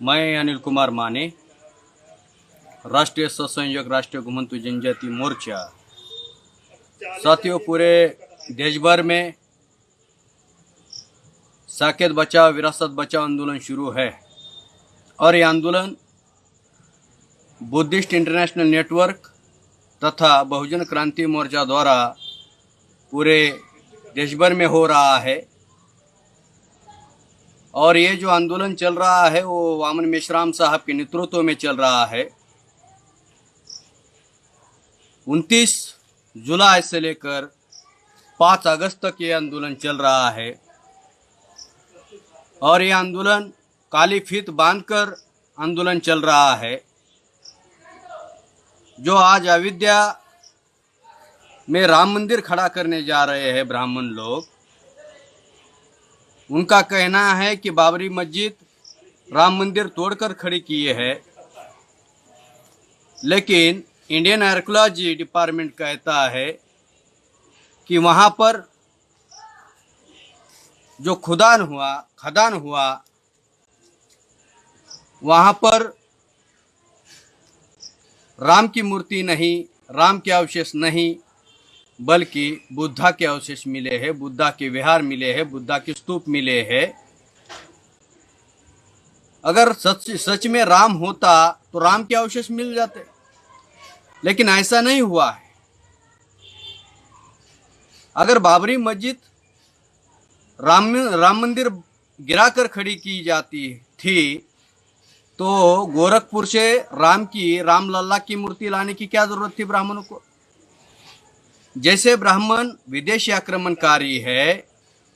मैं अनिल कुमार माने, राष्ट्रीय सहसंयोजक राष्ट्रीय घुमंतु जनजाति मोर्चा। साथियों, पूरे देश भर में साकेत बचाओ विरासत बचाओ आंदोलन शुरू है और ये आंदोलन बुद्धिस्ट इंटरनेशनल नेटवर्क तथा बहुजन क्रांति मोर्चा द्वारा पूरे देश भर में हो रहा है। और ये जो आंदोलन चल रहा है वो वामन मेश्राम साहब के नेतृत्व में चल रहा है। 29 जुलाई से लेकर 5 अगस्त तक ये आंदोलन चल रहा है और ये आंदोलन काली फीत बांधकर आंदोलन चल रहा है। जो आज अयोध्या में राम मंदिर खड़ा करने जा रहे हैं ब्राह्मण लोग, उनका कहना है कि बाबरी मस्जिद राम मंदिर तोड़कर खड़ी किए है, लेकिन इंडियन आर्कियोलॉजी डिपार्टमेंट कहता है कि वहाँ पर जो खदान हुआ वहाँ पर राम की मूर्ति नहीं, राम के अवशेष नहीं, बल्कि बुद्धा के अवशेष मिले हैं, बुद्धा के विहार मिले हैं, बुद्धा के स्तूप मिले हैं। अगर सच में राम होता तो राम के अवशेष मिल जाते, लेकिन ऐसा नहीं हुआ है। अगर बाबरी मस्जिद राम मंदिर गिराकर खड़ी की जाती थी तो गोरखपुर से राम लल्ला की मूर्ति लाने की क्या जरूरत थी ब्राह्मणों को। जैसे ब्राह्मण विदेशी आक्रमणकारी है,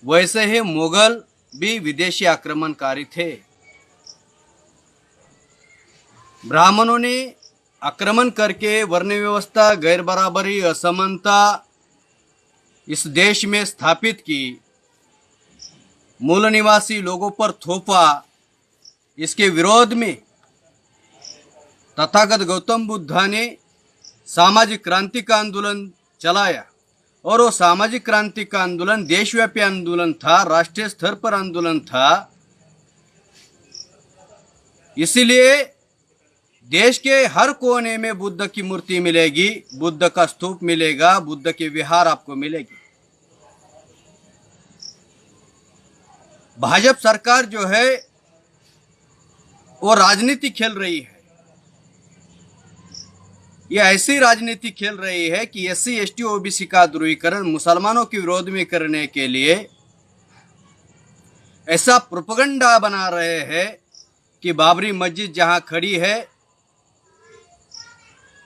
वैसे ही मुगल भी विदेशी आक्रमणकारी थे। ब्राह्मणों ने आक्रमण करके वर्ण व्यवस्था, गैर बराबरी, असमानता इस देश में स्थापित की, मूल निवासी लोगों पर थोपा। इसके विरोध में तथागत गौतम बुद्ध ने सामाजिक क्रांति का आंदोलन चलाया और वो सामाजिक क्रांति का आंदोलन देशव्यापी आंदोलन था, राष्ट्रीय स्तर पर आंदोलन था। इसीलिए देश के हर कोने में बुद्ध की मूर्ति मिलेगी, बुद्ध का स्तूप मिलेगा, बुद्ध के विहार आपको मिलेगी। भाजपा सरकार जो है वो राजनीति खेल रही है। ये ऐसी राजनीति खेल रही है कि एससी एसटी ओबीसी का ध्रुवीकरण मुसलमानों के विरोध में करने के लिए ऐसा प्रोपेगेंडा बना रहे हैं कि बाबरी मस्जिद जहां खड़ी है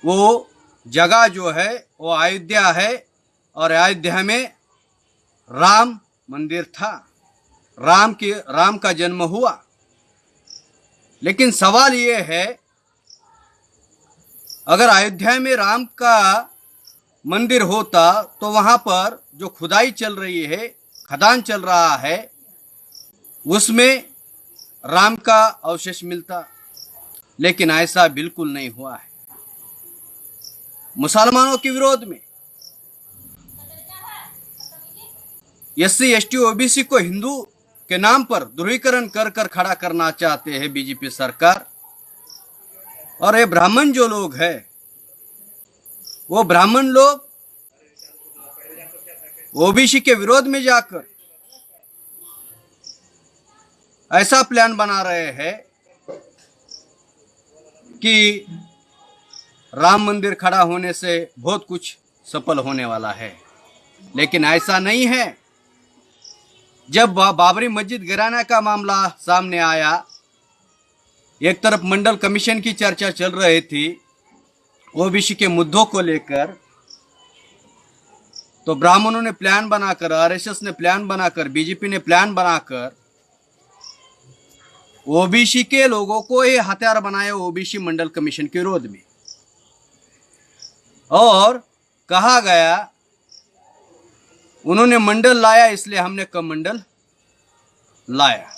वो जगह जो है वो अयोध्या है और अयोध्या में राम मंदिर था, राम का जन्म हुआ। लेकिन सवाल ये है, अगर अयोध्या में राम का मंदिर होता तो वहां पर जो खुदाई चल रही है, खदान चल रहा है, उसमें राम का अवशेष मिलता। लेकिन ऐसा बिल्कुल नहीं हुआ है। मुसलमानों के विरोध में एससी एसटी ओबीसी को हिंदू के नाम पर ध्रुवीकरण कर खड़ा करना चाहते हैं बीजेपी सरकार। और ये ब्राह्मण जो लोग हैं, वो ब्राह्मण लोग ओबीसी के विरोध में जाकर ऐसा प्लान बना रहे हैं कि राम मंदिर खड़ा होने से बहुत कुछ सफल होने वाला है। लेकिन ऐसा नहीं है। जब बाबरी मस्जिद गिराने का मामला सामने आया, एक तरफ मंडल कमीशन की चर्चा चल रही थी ओबीसी के मुद्दों को लेकर, तो ब्राह्मणों ने प्लान बनाकर, आरएसएस ने प्लान बनाकर, बीजेपी ने प्लान बनाकर ओबीसी के लोगों को ये हथियार बनाया ओबीसी मंडल कमीशन के विरोध में। और कहा गया उन्होंने मंडल लाया इसलिए हमने कमंडल लाया।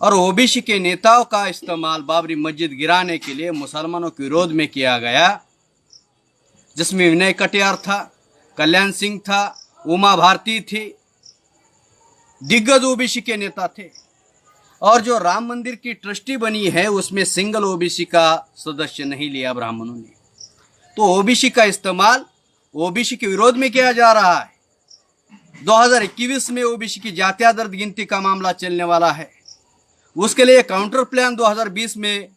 और ओबीसी के नेताओं का इस्तेमाल बाबरी मस्जिद गिराने के लिए मुसलमानों के विरोध में किया गया, जिसमें विनय कटियार था, कल्याण सिंह था, उमा भारती थी, दिग्गज ओबीसी के नेता थे। और जो राम मंदिर की ट्रस्टी बनी है उसमें सिंगल ओबीसी का सदस्य नहीं लिया ब्राह्मणों ने। तो ओबीसी का इस्तेमाल ओबीसी के विरोध में किया जा रहा है। 2021 में ओबीसी की जाति आधारित गिनती का मामला चलने वाला है। उसके लिए काउंटर प्लान 2020 में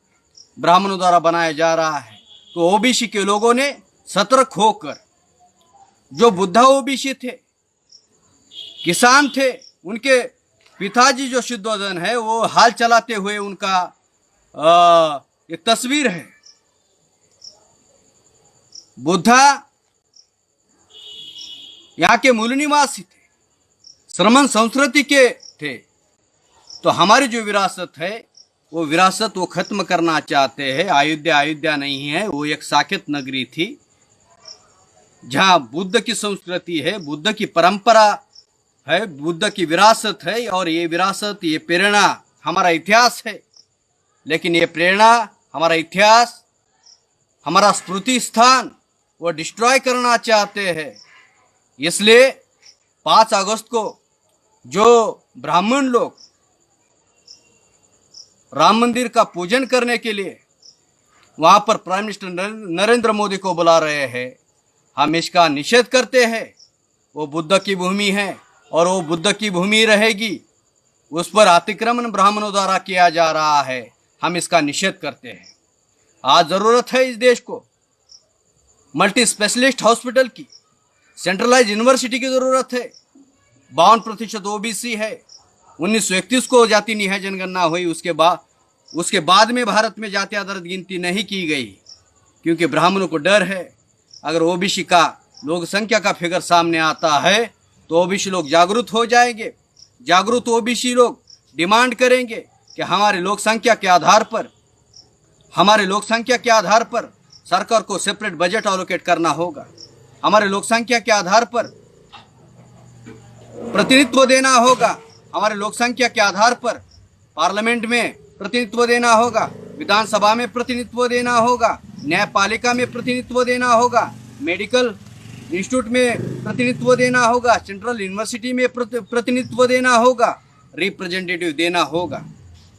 ब्राह्मणों द्वारा बनाया जा रहा है। तो ओबीसी के लोगों ने सतर्क होकर, जो बुद्धा ओबीसी थे, किसान थे, उनके पिताजी जो शुद्धोधन है वो हाल चलाते हुए उनका एक तस्वीर है। बुद्धा यहाँ के मूल निवासी थे, श्रमण संस्कृति के थे। तो हमारी जो विरासत है वो विरासत वो खत्म करना चाहते हैं। अयोध्या नहीं है, वो एक साकेत नगरी थी जहाँ बुद्ध की संस्कृति है, बुद्ध की परंपरा है, बुद्ध की विरासत है। और ये विरासत, ये प्रेरणा हमारा इतिहास है। लेकिन ये प्रेरणा, हमारा इतिहास, हमारा स्मृति स्थान वो डिस्ट्रॉय करना चाहते हैं। इसलिए 5 अगस्त को जो ब्राह्मण लोग राम मंदिर का पूजन करने के लिए वहां पर प्राइम मिनिस्टर नरेंद्र मोदी को बुला रहे हैं, हम इसका निषेध करते हैं। वो बुद्ध की भूमि है और वो बुद्ध की भूमि रहेगी। उस पर अतिक्रमण ब्राह्मणों द्वारा किया जा रहा है, हम इसका निषेध करते हैं। आज जरूरत है इस देश को मल्टी स्पेशलिस्ट हॉस्पिटल की, सेंट्रलाइज यूनिवर्सिटी की जरूरत है। 52% ओबीसी है। 1931 को जाति निहाय जनगणना हुई, उसके बाद में भारत में जाति आधारित गिनती नहीं की गई, क्योंकि ब्राह्मणों को डर है अगर ओबीसी का लोक संख्या का फिगर सामने आता है तो ओबीसी लोग जागरूक हो जाएंगे। जागरूक ओबीसी लोग डिमांड करेंगे कि हमारे लोक संख्या के आधार पर सरकार को सेपरेट बजट एलोकेट करना होगा। हमारे लोक संख्या के आधार पर प्रतिनिधित्व देना होगा। हमारे लोक संख्या के आधार पर पार्लियामेंट में प्रतिनिधित्व देना होगा, विधानसभा में प्रतिनिधित्व देना होगा, न्यायपालिका में प्रतिनिधित्व देना होगा, मेडिकल इंस्टीट्यूट में प्रतिनिधित्व देना होगा, सेंट्रल यूनिवर्सिटी में प्रतिनिधित्व देना होगा, रिप्रेजेंटेटिव देना होगा।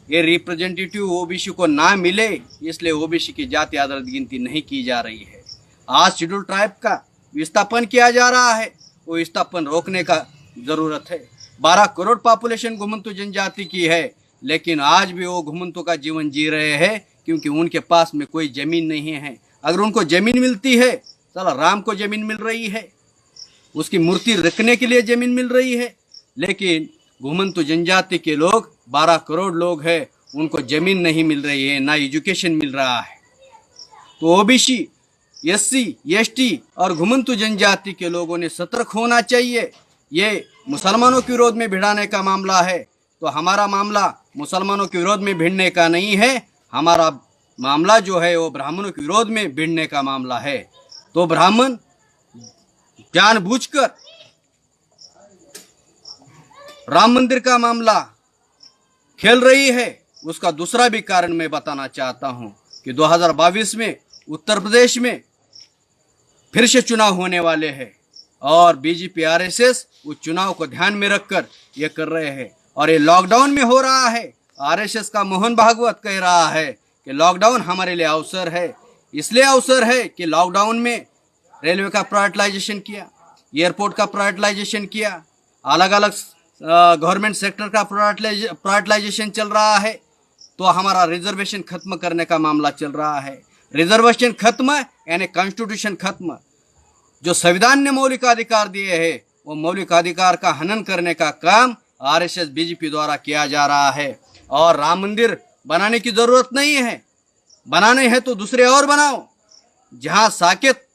ये रिप्रेजेंटेटिव ओबीसी को ना मिले, इसलिए ओबीसी की जाति आधारित गिनती नहीं की जा रही है। आज शेड्यूल ट्राइब का विस्थापन किया जा रहा है, वो विस्थापन रोकने का जरूरत है। 12 करोड़ पॉपुलेशन घुमंतु जनजाति की है, लेकिन आज भी वो घुमंतु का जीवन जी रहे हैं, क्योंकि उनके पास में कोई जमीन नहीं है। अगर उनको जमीन मिलती है, चलो राम को जमीन मिल रही है, उसकी मूर्ति रखने के लिए जमीन मिल रही है, लेकिन घुमंतु जनजाति के लोग 12 करोड़ लोग हैं, उनको जमीन नहीं मिल रही है, ना एजुकेशन मिल रहा है। तो ओबीसी, एससी, एसटी और घुमंतु जनजाति के लोगों ने सतर्क होना चाहिए। ये मुसलमानों के विरोध में भिड़ाने का मामला है, तो हमारा मामला मुसलमानों के विरोध में भिड़ने का नहीं है। हमारा मामला जो है वो ब्राह्मणों के विरोध में भिड़ने का मामला है। तो ब्राह्मण जानबूझकर राम मंदिर का मामला खेल रही है। उसका दूसरा भी कारण मैं बताना चाहता हूं कि 2022 में उत्तर प्रदेश में फिर से चुनाव होने वाले हैं और बीजेपी आरएसएस उस चुनाव को ध्यान में रखकर ये कर रहे हैं। और ये लॉकडाउन में हो रहा है। आरएसएस का मोहन भागवत कह रहा है कि लॉकडाउन हमारे लिए अवसर है। इसलिए अवसर है कि लॉकडाउन में रेलवे का प्राइवेटाइजेशन किया, एयरपोर्ट का प्राइवेटाइजेशन किया, अलग अलग गवर्नमेंट सेक्टर का प्राइवेटाइजेशन चल रहा है। तो हमारा रिजर्वेशन खत्म करने का मामला चल रहा है। रिजर्वेशन खत्म यानी कॉन्स्टिट्यूशन खत्म। जो संविधान ने मौलिक अधिकार दिए हैं, वो मौलिक अधिकार का हनन करने का काम आरएसएस बीजेपी द्वारा किया जा रहा है। और राम मंदिर बनाने की जरूरत नहीं है, बनाने हैं तो दूसरे और बनाओ। जहां साकेत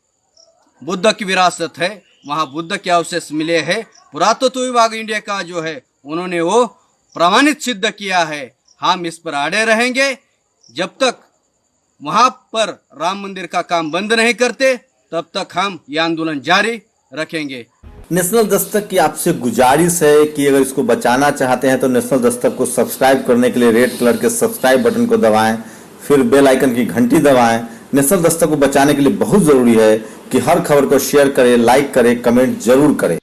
बुद्ध की विरासत है, वहां बुद्ध के अवशेष मिले हैं। पुरातत्व विभाग इंडिया का जो है, उन्होंने वो प्रमाणित सिद्ध किया है। हम इस पर अड़े रहेंगे जब तक वहां पर राम मंदिर का काम बंद नहीं करते, तब तक हम ये आंदोलन जारी रखेंगे। नेशनल दस्तक की आपसे गुजारिश है कि अगर इसको बचाना चाहते हैं तो नेशनल दस्तक को सब्सक्राइब करने के लिए रेड कलर के सब्सक्राइब बटन को दबाएं, फिर बेल आइकन की घंटी दबाएं। नेशनल दस्तक को बचाने के लिए बहुत जरूरी है कि हर खबर को शेयर करें, लाइक करें, कमेंट जरूर करें।